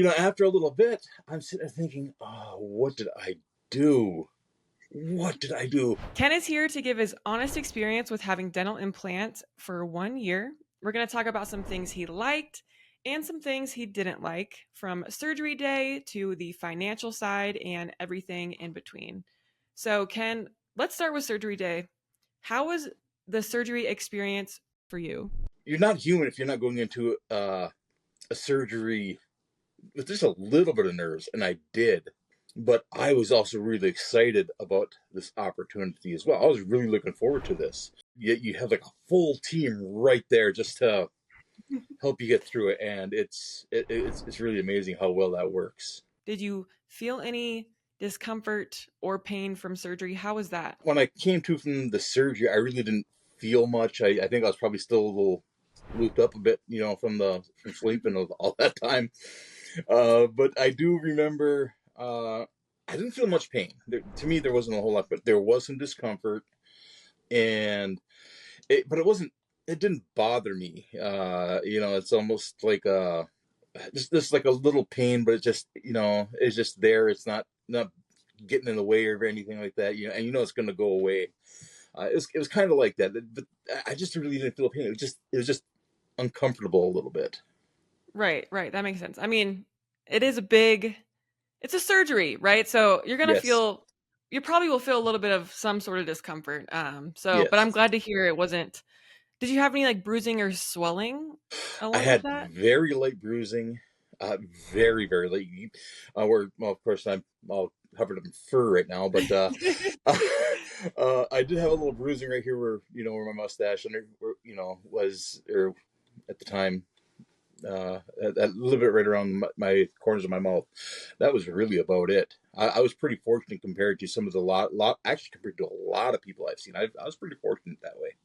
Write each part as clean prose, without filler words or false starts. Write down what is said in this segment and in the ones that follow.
After a little bit, I'm sitting there thinking, oh, what did I do? What did I do? Ken is here to give his honest experience with having dental implants for 1 year. We're going to talk about some things he liked and some things he didn't like, from surgery day to the financial side and everything in between. So, Ken, let's start with surgery day. How was the surgery experience for you? You're not human if you're not going into a surgery with just a little bit of nerves, and I did. But I was also really excited about this opportunity as well. I was really looking forward to this. Yet you have like a full team right there just to help you get through it, and it's really amazing how well that works. Did you feel any discomfort or pain from surgery? How was that? When I came to from the surgery, I really didn't feel much. I think I was probably still a little looped up a bit, from sleeping all that time. But I do remember I didn't feel much pain. To me, there wasn't a whole lot, but there was some discomfort, and but it wasn't. It didn't bother me. It's almost like just like a little pain, but it's just there. It's not getting in the way or anything like that. And it's going to go away. It was kind of like that, but I just really didn't feel pain. It was just uncomfortable a little bit. Right, right. That makes sense. I mean, it is a big, it's a surgery, right? So Yes, you probably will feel a little bit of some sort of discomfort. But I'm yes. glad to hear it wasn't. Did you have any like bruising or swelling I along with had that? very light bruising, very very light. Well, of course, I'm all covered in fur right now, but I did have a little bruising right here where my mustache was, or at the time, a little bit right around my corners of my mouth. That was really about it. I was pretty fortunate compared to some of the actually compared to a lot of people I've seen. I was pretty fortunate that way.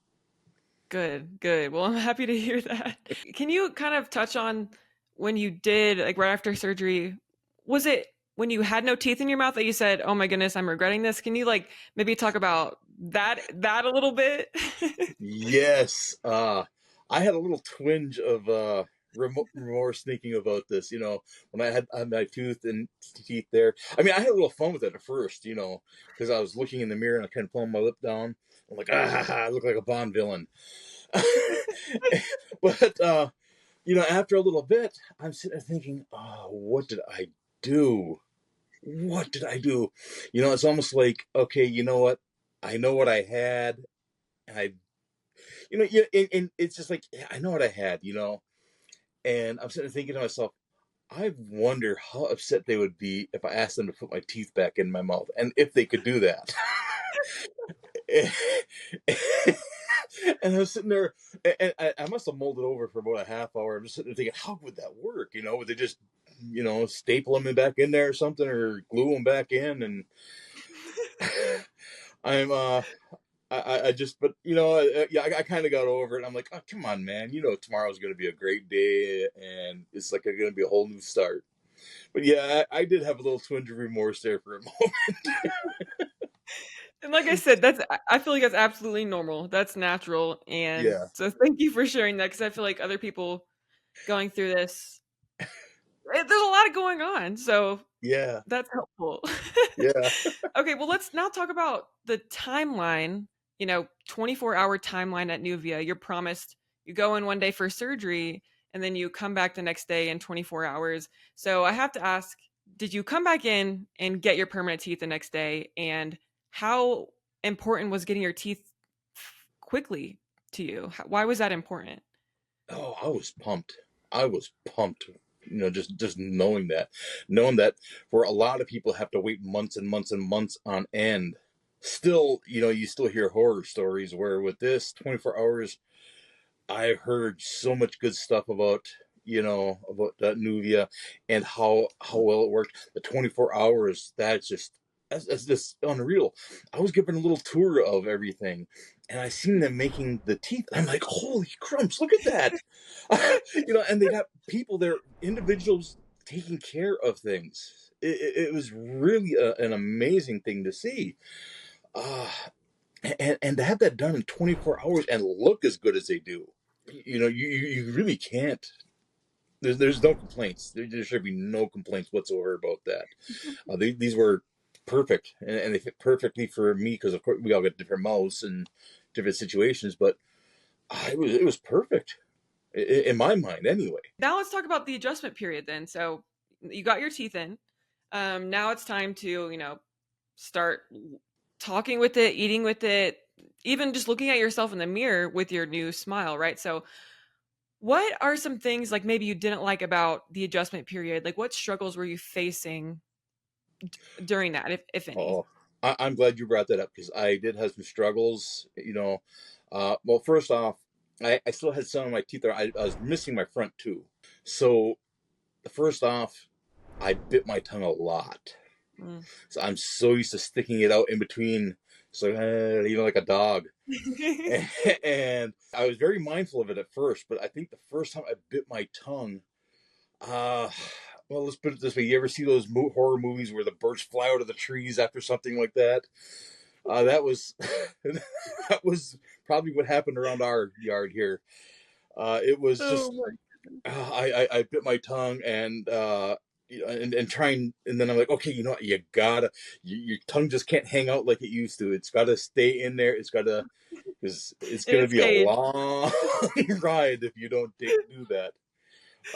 Good, good. Well, I'm happy to hear that. Can you kind of touch on when you did, like right after surgery? Was it when you had no teeth in your mouth that you said, "Oh my goodness, I'm regretting this"? Can you like maybe talk about that a little bit? Yes, I had a little twinge of remorse thinking about this. When I had my teeth there. I mean, I had a little fun with it at first. Because I was looking in the mirror and I kind of pulling my lip down. I'm like, I look like a Bond villain. But after a little bit, I'm sitting there thinking, oh, what did I do? What did I do? It's almost like, okay, you know what? I know what I had, and and it's just like, yeah, I know what I had, and I'm sitting there thinking to myself, I wonder how upset they would be if I asked them to put my teeth back in my mouth, and if they could do that. And I was sitting there, and I must have mulled it over for about a half hour. I'm just sitting there thinking, how would that work? Would they just, staple them back in there or something, or glue them back in? And I'm, I just, but yeah, I kind of got over it. I'm like, oh, come on, man. Tomorrow's going to be a great day, and it's like going to be a whole new start. But yeah, I did have a little twinge of remorse there for a moment. And like I said, I feel like that's absolutely normal. That's natural. And Yeah, so thank you for sharing that, because I feel like other people going through this, there's a lot going on. So yeah, that's helpful. yeah. Okay, well, let's now talk about the timeline, 24-hour timeline at Nuvia. You're promised you go in one day for surgery and then you come back the next day in 24 hours. So I have to ask, did you come back in and get your permanent teeth the next day? And how important was getting your teeth quickly to you? Why was that important? Oh, I was pumped. I was pumped. Just knowing that for a lot of people have to wait months and months and months on end. Still, you still hear horror stories where with this 24 hours, I've heard so much good stuff about Nuvia and how well it worked. The 24 hours, that's just unreal. I was given a little tour of everything, and I seen them making the teeth. And I'm like, holy crumbs, look at that! And they got people there, individuals taking care of things. It was really an amazing thing to see. Uh, and to have that done in 24 hours and look as good as they do, you really can't. there's no complaints. There should be no complaints whatsoever about that. These were perfect, and they fit perfectly for me because of course we all got different mouths and different situations, but it was perfect in my mind anyway. Now let's talk about the adjustment period then. So you got your teeth in. Now it's time to, start talking with it, eating with it, even just looking at yourself in the mirror with your new smile, right? So what are some things like maybe you didn't like about the adjustment period? Like what struggles were you facing during that, if any? Oh, I'm glad you brought that up because I did have some struggles. Well, first off, I still had some of my teeth there. I was missing my front tooth. So, first off, I bit my tongue a lot. Mm. So I'm so used to sticking it out in between, so like a dog. And I was very mindful of it at first, but I think the first time I bit my tongue, uh, well, let's put it this way: you ever see those horror movies where the birds fly out of the trees after something like that? That was that was probably what happened around our yard here. It was Oh just my. I bit my tongue and trying, and then I'm like, okay, you know what, you gotta, your tongue just can't hang out like it used to. It's got to stay in there. It's got to, because it's In gonna its be a cage. long ride if you don't do that.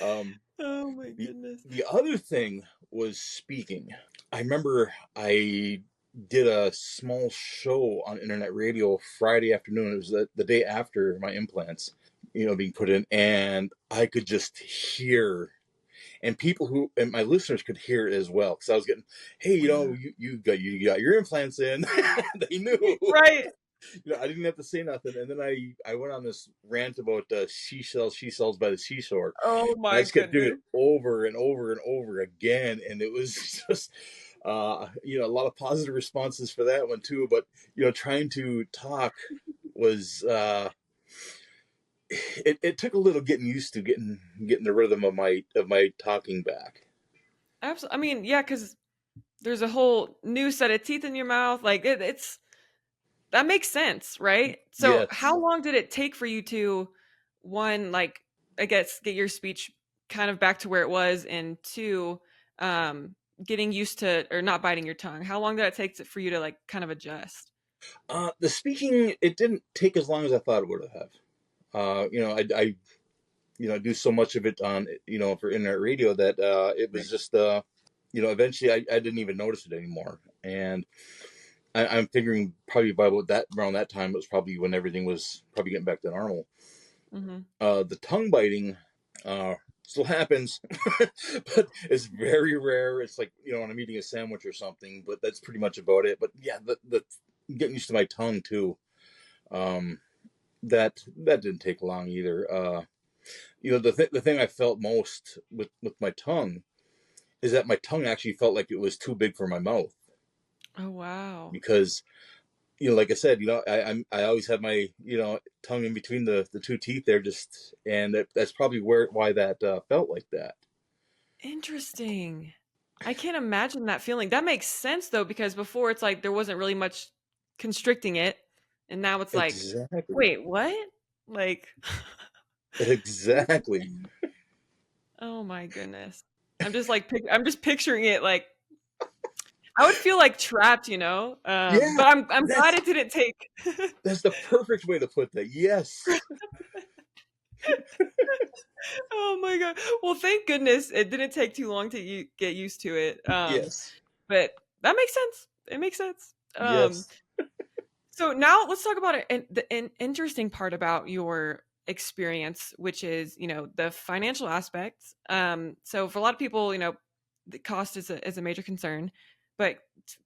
Um, Oh my the goodness. the other thing was speaking. I remember I did a small show on internet radio Friday afternoon. It was the day after my implants, being put in, and I could just hear, and people who and my listeners could hear it as well because I was getting, hey, you got your implants in. They knew. Right. I didn't have to say nothing, and then I went on this rant about she sells by the seashore, Oh and I my just kept doing goodness. it over and over and over again, and it was just a lot of positive responses for that one too. But trying to talk was it took a little getting used to getting the rhythm of my talking back. Absolutely. I mean, yeah, because there's a whole new set of teeth in your mouth. Like it's that makes sense, right? So Yes. how long did it take for you to one, like I guess get your speech kind of back to where it was, and two, um, getting used to or not biting your tongue? How long did it take for you to like kind of adjust? The speaking, it didn't take as long as I thought it would have. I do so much of it on for internet radio that it Right. was just eventually I didn't even notice it anymore. And I'm figuring probably by about that around that time it was probably when everything was probably getting back to normal. Mm-hmm. The tongue biting uh, still happens, but it's very rare. It's like when I'm eating a sandwich or something, but that's pretty much about it. But yeah, the getting used to my tongue too. Um, that didn't take long either. The thing I felt most with my tongue is that my tongue actually felt like it was too big for my mouth Oh wow. because like I said, I always have my tongue in between the two teeth there, just and that's probably why that felt like that. Interesting. I can't imagine that feeling. That makes sense though, because before it's like there wasn't really much constricting it, and now it's like, Exactly, wait, what? Like, exactly. interesting. Oh my goodness. I'm just picturing it like I would feel like trapped, Yeah, but I'm glad that's it didn't take. that's the perfect way to put that. Yes, Oh my god. Well, thank goodness it didn't take too long to get used to it. yes, But that makes sense. It makes sense. yes. So now let's talk about it. And an interesting part about your experience, which is, the financial aspects. So for a lot of people, the cost is a major concern. But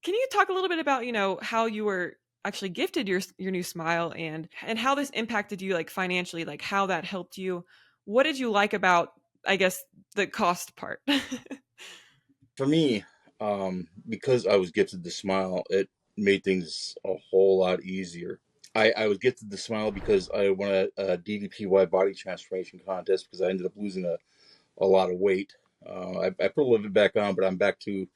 can you talk a little bit about, how you were actually gifted your new smile, and how this impacted you like financially, like how that helped you? What did you like about, I guess, the cost part? For me, because I was gifted the smile, it made things a whole lot easier. I was gifted the smile because I won a DDPY body transformation contest because I ended up losing a lot of weight. I put a little bit back on, but I'm back to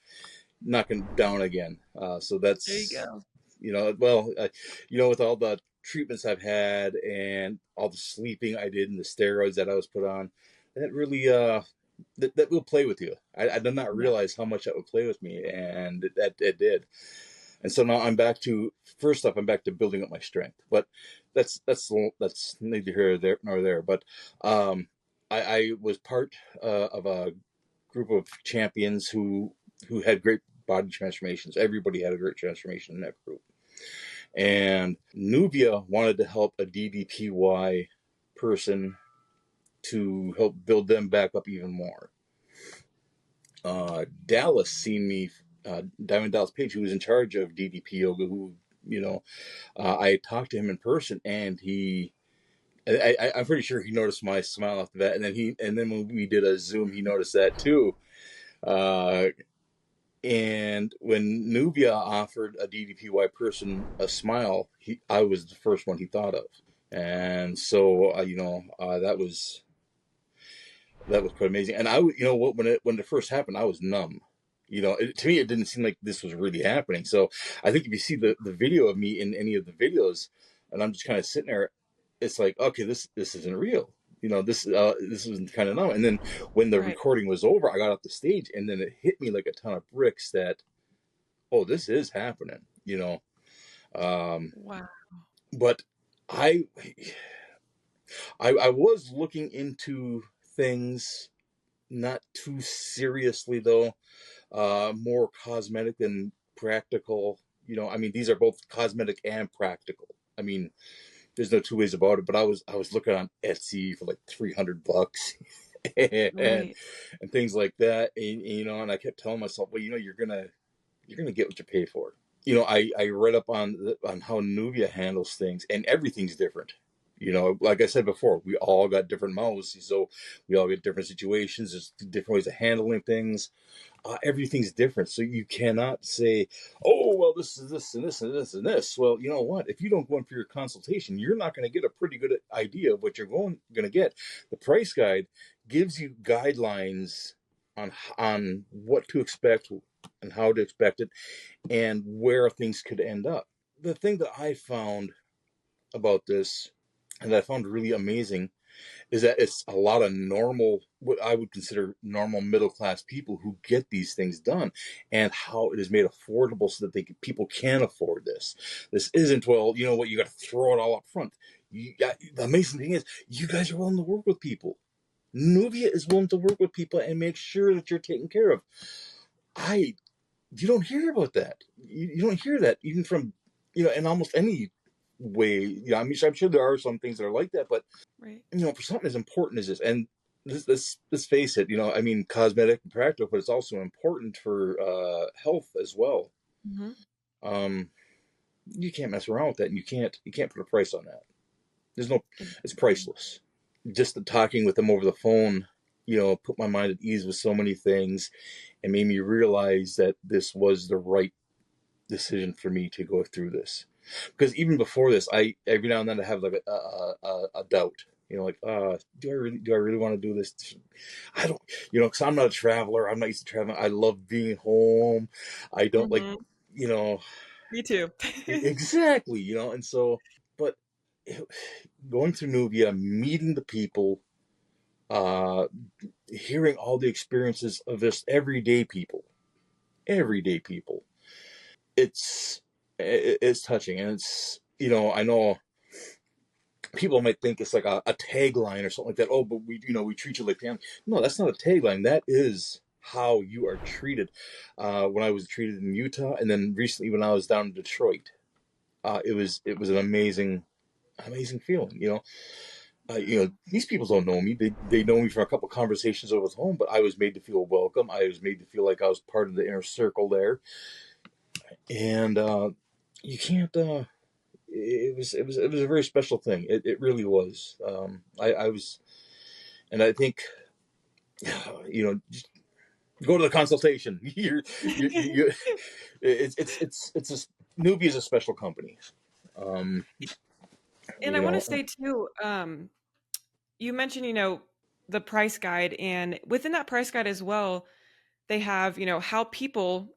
knocking down again. So There you that's, go. well, with all the treatments I've had and all the sleeping I did and the steroids that I was put on, that really that will play with you. I did not Yeah. realize how much that would play with me, and it did. And so now I'm back to first off, I'm back to building up my strength. But that's neither here nor there. But I was part of a group of champions who had great body transformations. Everybody had a great transformation in that group. And Nubia wanted to help a DDPY person to help build them back up even more. Dallas seen me, Diamond Dallas Page, who was in charge of DDP Yoga, who, you know, I talked to him in person, and I'm pretty sure he noticed my smile off the bat, and then when we did a Zoom, he noticed that too. Uh, and when Nubia offered a DDPY person a smile, I was the first one he thought of, and so that was quite amazing. And you know what, when it first happened, I was numb. To me, it didn't seem like this was really happening. So I think if you see the video of me in any of the videos, and I'm just kind of sitting there, it's like, okay, this isn't real. This was kind of numb. And then when the Right. recording was over, I got off the stage, and then it hit me like a ton of bricks that, oh, this is happening. Um, Wow. but I, I was looking into things not too seriously though, more cosmetic than practical. I mean, these are both cosmetic and practical. I mean, there's no two ways about it. But I was looking on Etsy for like $300 and Right. things like that, and I kept telling myself, well, you're gonna get what you pay for. I read up on how Nubia handles things, and everything's different. Like I said before, we all got different mouths, so we all get different situations. There's different ways of handling things. Everything's different, so you cannot say, "Oh, well, this is this and this and this and this." Well, you know what? If you don't go in for your consultation, you're not going to get a pretty good idea of what you're going to get. The price guide gives you guidelines on what to expect and how to expect it and where things could end up. The thing that I found about this and that I found really amazing is that it's a lot of normal, what I would consider normal middle class people who get these things done, and how it is made affordable so that people can afford this. This isn't, well, you know what, you got to throw it all up front. The amazing thing is, you guys are willing to work with people. Nuvia is willing to work with people and make sure that you're taken care of. I You don't hear about that. You don't hear that even from, in almost any way. I mean, I'm sure there are some things that are like that, but Right. for something as important as this, and let's face it, I mean, cosmetic and practical, but it's also important for health as well. Mm-hmm. Um, you can't mess around with that, and you can't put a price on that. There's no, it's Exactly. priceless. Just the talking with them over the phone, put my mind at ease with so many things, and made me realize that this was the right decision for me to go through this. Because even before this, I every now and then I have like a doubt. Like, do I really want to do this? I don't, because I'm not a traveler. I'm not used to traveling. I love being home. I don't like, Mm-hmm. you know, Me too. exactly, and so, but going through Nubia, meeting the people, uh, hearing all the experiences of this everyday people, it's touching, and I know people might think it's like a tagline or something like that. Oh, but we treat you like family. No, that's not a tagline. That is how you are treated. When I was treated in Utah, and then recently when I was down in Detroit, it was an amazing feeling. These people don't know me. They know me from a couple conversations over the phone, but I was made to feel welcome. I was made to feel like I was part of the inner circle there, and you can't. It was a very special thing. It really was. I was, and I think, just go to the consultation. You it's a Newbie is a special company. Um, And you I want to know, say too, you mentioned, the price guide, and within that price guide as well, they have, how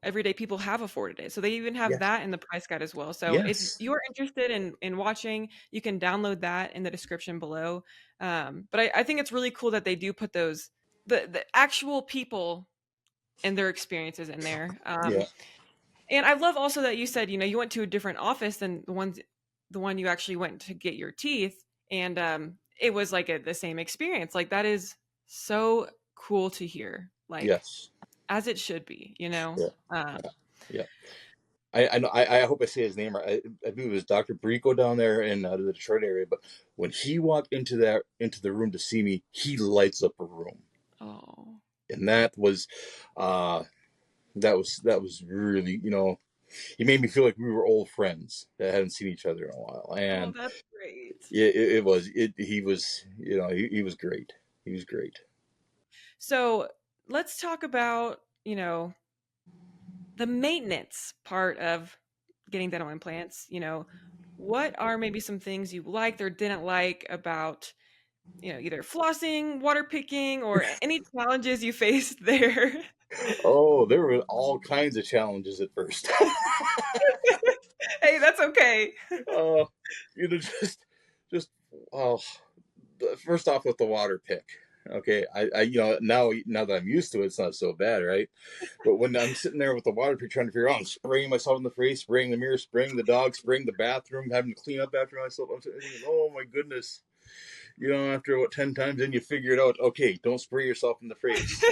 everyday people have afforded it. So they even have Yes. that in the price guide as well. So if Yes. you're interested in watching, you can download that in the description below. But I think it's really cool that they do put the actual people and their experiences in there. Yeah. And I love also that you said, you went to a different office than the one you actually went to get your teeth, and it was like the same experience. Like that is so cool to hear. Like Yes. as it should be, you know. Yeah. Um, Yeah. I know. I hope I say his name right. I believe it was Dr. Brico down there in the Detroit area. But when he walked into the room to see me, he lights up a room, oh, and uh, that was really, he made me feel like we were old friends that hadn't seen each other in a while. oh, And that's great. it was it. He was, he was great. He was great. So let's talk about, the maintenance part of getting dental implants. What are maybe some things you liked or didn't like about, either flossing, water picking, or any challenges you faced there? Oh, there were all kinds of challenges at first. Hey, that's okay. uh, just oh, first off with the water pick. Okay, now that I'm used to it, it's not so bad, right? But when I'm sitting there with the water pick trying to figure out, I'm spraying myself in the face, spraying the mirror, spraying the dog, spraying the bathroom, having to clean up after myself. I'm sitting there thinking, oh my goodness, after 10 times, then you figure it out. Okay, don't spray yourself in the face.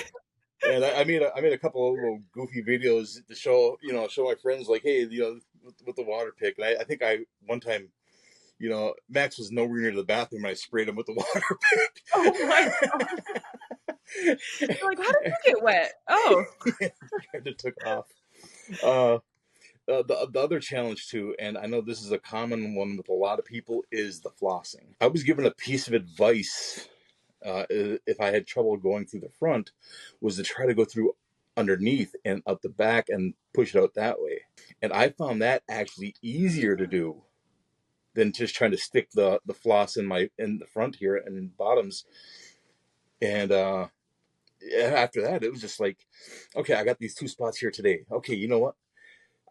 And I made a couple of little goofy videos to show my friends like, hey, with the water pick. And I think one time, Max was nowhere near the bathroom, and I sprayed him with the water Oh my God. pick. You're like, how did you get wet? Oh. It kind of took off. Uh, the other challenge too, and I know this is a common one with a lot of people, is the flossing. I was given a piece of advice, if I had trouble going through the front, was to try to go through underneath and up the back and push it out that way. And I found that actually easier to do than just trying to stick the floss in the front here and bottoms. And after that, it was just like, okay, I got these two spots here today. Okay, you know what?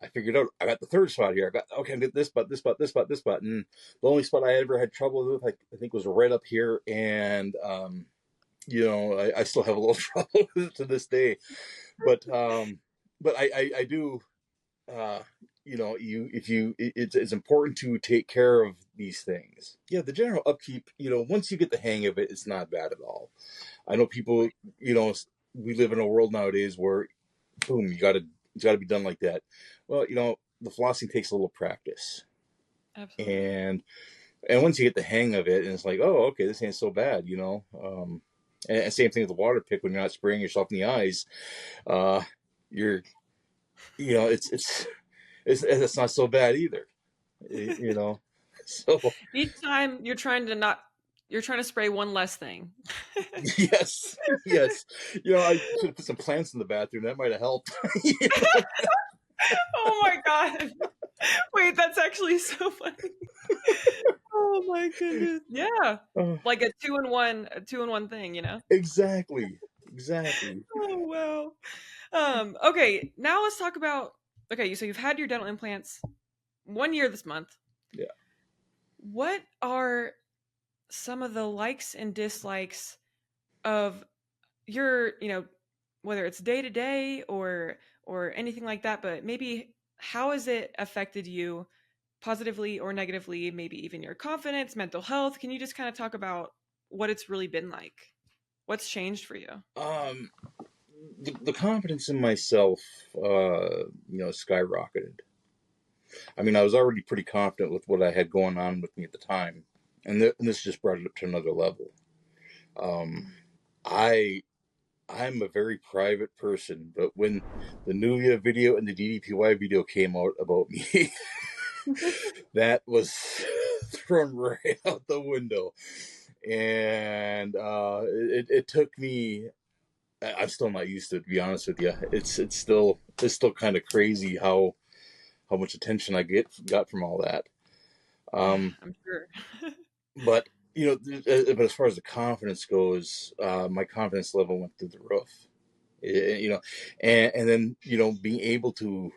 I figured out I got the third spot here. I get this spot, this spot, this spot, this spot. And the only spot I ever had trouble with, I think, was right up here. And I still have a little trouble with it to this day. But I do, uh, it's important to take care of these things. Yeah, the general upkeep, once you get the hang of it, it's not bad at all. I know people, we live in a world nowadays where, boom, it's got to be done like that. Well, the flossing takes a little practice, Absolutely. and once you get the hang of it, and it's like, oh, okay, this ain't so bad. And same thing with the water pick. When you're not spraying yourself in the eyes, uh, you're, it's not so bad either. You know, so Each time you're trying to spray one less thing. yes, yes. I should have put some plants in the bathroom. That might have helped. Oh my God. Wait, that's actually so funny. Oh my goodness. Yeah. Uh, Like a two in one thing, you know? exactly, exactly. Oh wow. Okay, now let's talk about, okay, so you've had your dental implants 1 year this month. Yeah. What are some of the likes and dislikes of your, whether it's day to day or anything like that, but maybe how has it affected you positively or negatively, maybe even your confidence, mental health? Can you just kind of talk about what it's really been like? What's changed for you? Um, the confidence in myself, skyrocketed. I mean, I was already pretty confident with what I had going on with me at the time, and this just brought it up to another level. Um, I I'm a very private person, but when the Nuvia video and the DDPY video came out about me, that was thrown right out the window. And it took me. I'm still not used to it, to be honest with you. It's still kind of crazy how much attention I got from all that. Yeah, Um, I'm sure. but but as far as the confidence goes, my confidence level went through the roof. You know, and then being able to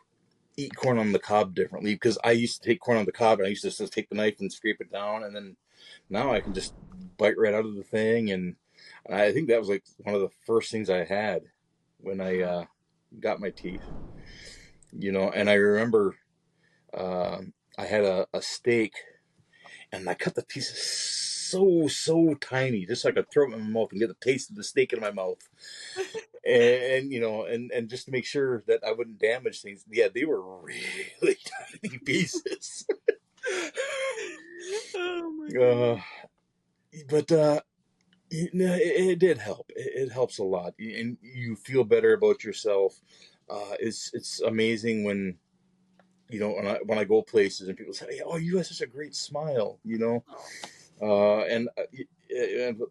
eat corn on the cob differently, because I used to take corn on the cob and I used to just take the knife and scrape it down, and then now I can just bite right out of the thing, and I think that was like one of the first things I had when I got my teeth. And I remember uh, I had a steak, and I cut the pieces so tiny, just so I could throw it in my mouth and get the taste of the steak in my mouth, and just to make sure that I wouldn't damage things. Yeah, they were really tiny pieces. Oh my uh, goodness. but it did help. It helps a lot, and you feel better about yourself. It's amazing when when I go places and people say, "Oh, you have such a great smile," Oh, and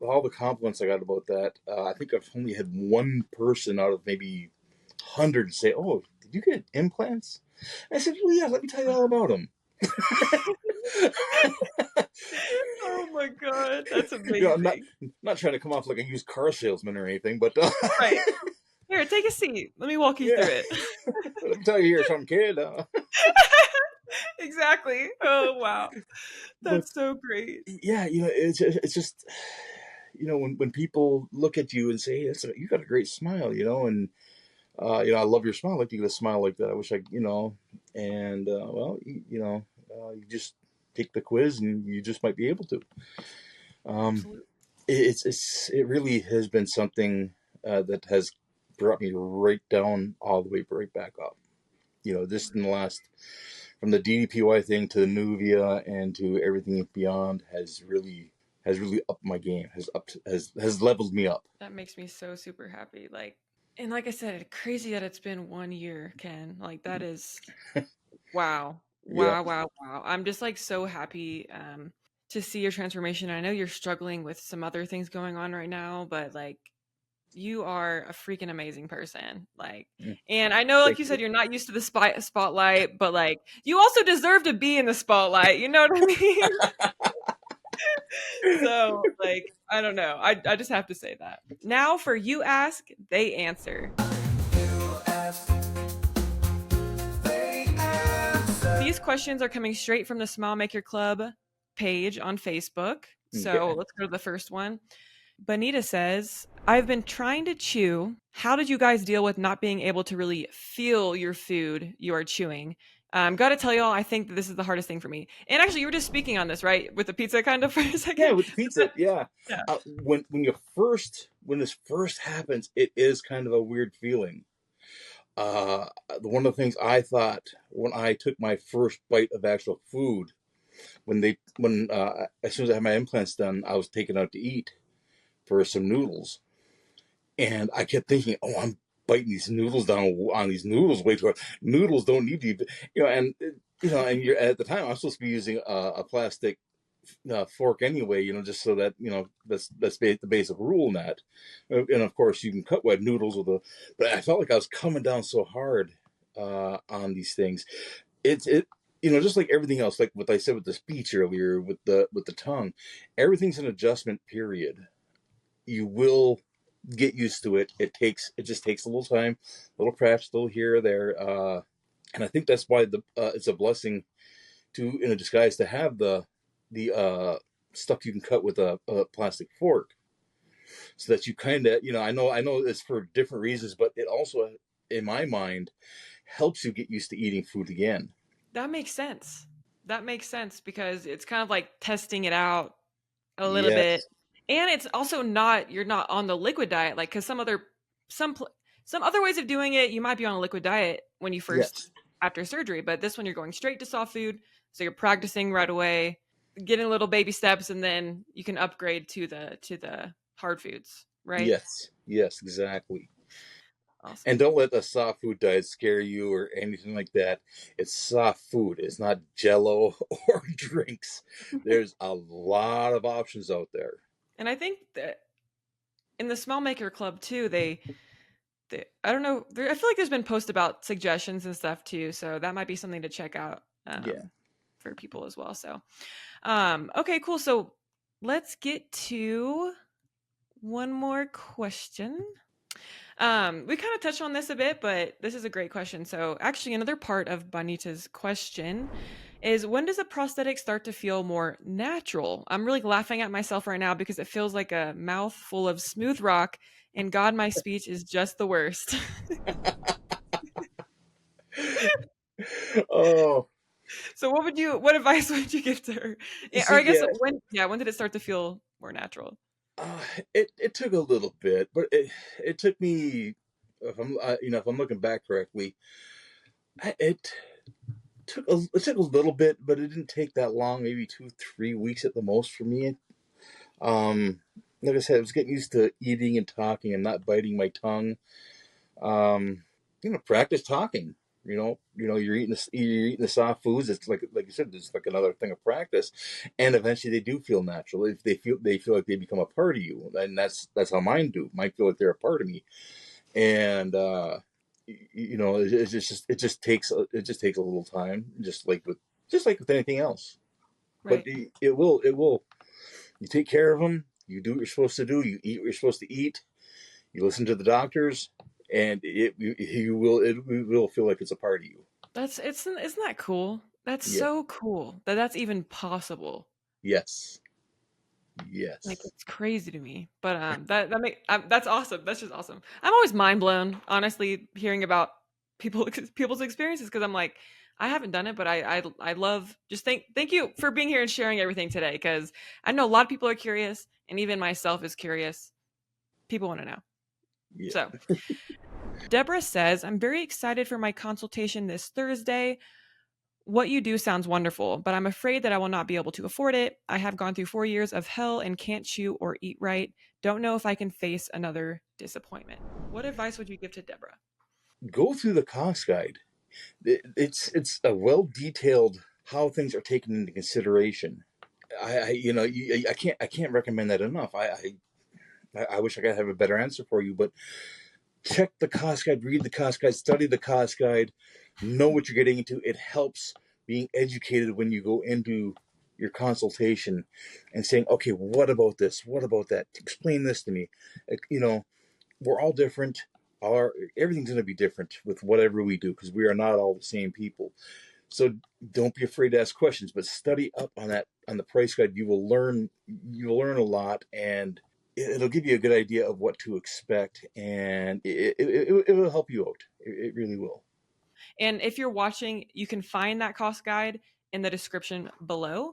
all the compliments I got about that. I think I've only had one person out of maybe 100 say, "Oh, did you get implants?" I said, "Well, yeah. Let me tell you all about them." oh my God. That's I'm not amazing. not trying to come off like a used car salesman or anything, but Right. Here, take a seat. Let me walk you yeah. through it. Let me tell you here, some kid. Exactly. Oh, wow. But That's so great. yeah, it's just when people look at you and say, "Hey, you got a great smile," and I love your smile. I'd like to get a smile like that. I wish and well, you just take the quiz and you just might be able to. Um, Absolutely. it really has been something that has brought me right down all the way right back up. Just in the last, from the DDPY thing to the Nuvia and to everything beyond, has really upped my game. Has leveled me up. That makes me so super happy. And like I said, crazy that it's been 1 year, Ken. Like that is wow. Yeah. Wow, wow, wow. I'm just like so happy to see your transformation. I know you're struggling with some other things going on right now, but like you are a freaking amazing person. Like, Mm, and I know, like thank you you. said, you're not used to the spotlight, but like you also deserve to be in the spotlight. You know what I mean? So, like, I don't know. I just have to say that. Now, for you ask, they answer. These questions are coming straight from the Smile Maker Club page on Facebook. So Okay. let's go to the first one. Bonita says, I've been trying to chew. How did you guys deal with not being able to really feel your food you are chewing? Gotta tell y'all, I think that this is the hardest thing for me. And actually, you were just speaking on this, right? With the pizza kind of for a Yeah, second. with the pizza. Yeah. Yeah. When this first happens, it is kind of a weird feeling. One of the things I thought when I took my first bite of actual food, when as soon as I had my implants done, I was taken out to eat for some noodles, and I kept thinking, "Oh, I'm biting these noodles down on these noodles way too hard. Noodles don't need to be, and you're at the time I'm supposed to be using a plastic fork anyway, just so that that's the basic rule in that. And of course, you can cut wet noodles with a, but I felt like I was coming down so hard on these things. It just like everything else, like what I said with the speech earlier, with the tongue, everything's an adjustment period. You will get used to it. It just takes a little time, a little practice, a little here or there, and I think that's why it's a blessing to in a disguise to have the stuff you can cut with a plastic fork, so that you kind of I know it's for different reasons, but it also, in my mind, helps you get used to eating food again. That makes sense. That makes sense because it's kind of like testing it out a little bit. Yes, And it's also not you're not on the liquid diet like cuz some other ways of doing it, you might be on a liquid diet when you first yes, after surgery, but this one you're going straight to soft food, so you're practicing right away, getting little baby steps and then you can upgrade to the hard foods, right? yes, exactly. Awesome. And don't let the soft food diet scare you or anything like that. It's soft food. It's not Jello or drinks. There's a lot of options out there. And I think that in the Smell Maker Club too, I don't know. I feel like there's been posts about suggestions and stuff too, so that might be something to check out Yeah. for people as well. So, okay, cool. So let's get to one more question. We kind of touched on this a bit, but this is a great question. So, actually, another part of Bonita's question is, when does a prosthetic start to feel more natural? I'm really laughing at myself right now because it feels like a mouth full of smooth rock, and God, my speech is just the worst. Oh, So, what advice would you give to her? Or see, I guess yeah, when did it start to feel more natural? uh, it took a little bit, but it took me. If I'm if I'm looking back correctly, it it took a little bit, but it didn't take that long. Maybe 2 3 weeks at the most for me. Um, like I said, I was getting used to eating and talking and not biting my tongue. Um, practice talking. You're eating the soft foods. It's like you said, it's like another thing of practice, and eventually they do feel natural. If they feel like they become a part of you, and that's how mine do. Mine feel like they're a part of me, and it just takes a little time, just like with anything else. But Right. it will. You take care of them. You do what you're supposed to do. You eat what you're supposed to eat. You listen to the doctors, and it will feel like it's a part of you. Isn't that cool? That's Yeah. so cool that that's even possible. Yes. Like, Yes. it's crazy to me, but, that's awesome, that's just awesome. I'm always mind blown, honestly, hearing about people's experiences, because 'cause I'm like, I haven't done it, but I love just thank you for being here and sharing everything today, because I know a lot of people are curious, and even myself is curious. People wanna know. Yeah. So, Deborah says, "I'm very excited for my consultation this Thursday. What you do sounds wonderful, but I'm afraid that I will not be able to afford it. I have gone through 4 years of hell and can't chew or eat right. Don't know if I can face another disappointment." What advice would you give to Deborah? Go through the cost guide. It's a well detailed how things are taken into consideration. I can't recommend that enough. I wish I could have a better answer for you, but check the cost guide, read the cost guide, study the cost guide, know what you're getting into. It helps being educated when you go into your consultation and saying, okay, what about this? What about that? Explain this to me. You know, we're all different. Everything's going to be different with whatever we do because we are not all the same people. So don't be afraid to ask questions, but study up on the price guide. You will learn a lot, and it'll give you a good idea of what to expect, and it will help you out. It really will. And if you're watching, you can find that cost guide in the description below.